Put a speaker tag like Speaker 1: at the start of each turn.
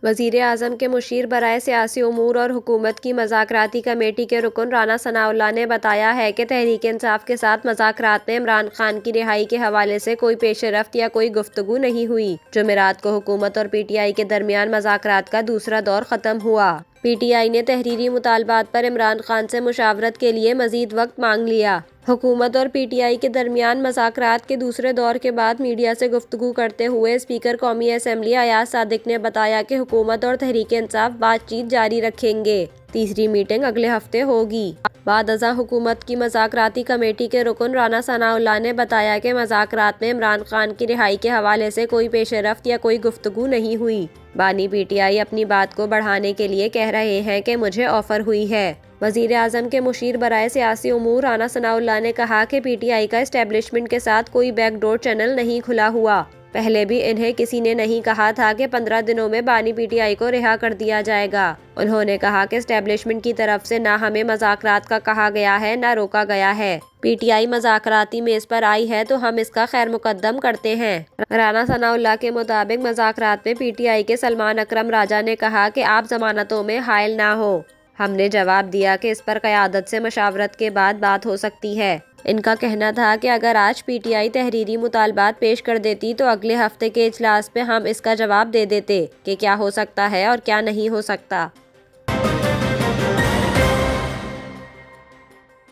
Speaker 1: وزیر اعظم کے مشیر برائے سیاسی امور اور حکومت کی مذاکراتی کمیٹی کے رکن رانا ثناءاللہ نے بتایا ہے کہ تحریک انصاف کے ساتھ مذاکرات میں عمران خان کی رہائی کے حوالے سے کوئی پیش رفت یا کوئی گفتگو نہیں ہوئی۔ جمعرات کو حکومت اور پی ٹی آئی کے درمیان مذاکرات کا دوسرا دور ختم ہوا۔ پی ٹی آئی نے تحریری مطالبات پر عمران خان سے مشاورت کے لیے مزید وقت مانگ لیا۔ حکومت اور پی ٹی آئی کے درمیان مذاکرات کے دوسرے دور کے بعد میڈیا سے گفتگو کرتے ہوئے اسپیکر قومی اسمبلی ایاز صادق نے بتایا کہ حکومت اور تحریک انصاف بات چیت جاری رکھیں گے۔ تیسری میٹنگ اگلے ہفتے ہوگی۔ بعد ازاں حکومت کی مذاکراتی کمیٹی کے رکن رانا ثناءاللہ نے بتایا کہ مذاکرات میں عمران خان کی رہائی کے حوالے سے کوئی پیش رفت یا کوئی گفتگو نہیں ہوئی۔ بانی پی ٹی آئی اپنی بات کو بڑھانے کے لیے کہہ رہے ہیں کہ مجھے آفر ہوئی ہے۔ وزیر اعظم کے مشیر برائے سیاسی امور رانا ثناءاللہ نے کہا کہ پی ٹی آئی کا اسٹیبلشمنٹ کے ساتھ کوئی بیک ڈور چینل نہیں کھلا ہوا۔ پہلے بھی انہیں کسی نے نہیں کہا تھا کہ 15 دنوں میں بانی پی ٹی آئی کو رہا کر دیا جائے گا۔ انہوں نے کہا کہ اسٹیبلشمنٹ کی طرف سے نہ ہمیں مذاکرات کا کہا گیا ہے نہ روکا گیا ہے۔ پی ٹی آئی مذاکراتی میز پر آئی ہے تو ہم اس کا خیر مقدم کرتے ہیں۔ رانا ثناءاللہ کے مطابق مذاکرات میں پی ٹی آئی کے سلمان اکرم راجہ نے کہا کہ آپ ضمانتوں میں حائل نہ ہو۔ ہم نے جواب دیا کہ اس پر قیادت سے مشاورت کے بعد بات ہو سکتی ہے۔ ان کا کہنا تھا کہ اگر آج پی ٹی آئی تحریری مطالبات پیش کر دیتی تو اگلے ہفتے کے اجلاس پہ ہم اس کا جواب دے دیتے کہ کیا ہو سکتا ہے اور کیا نہیں ہو سکتا۔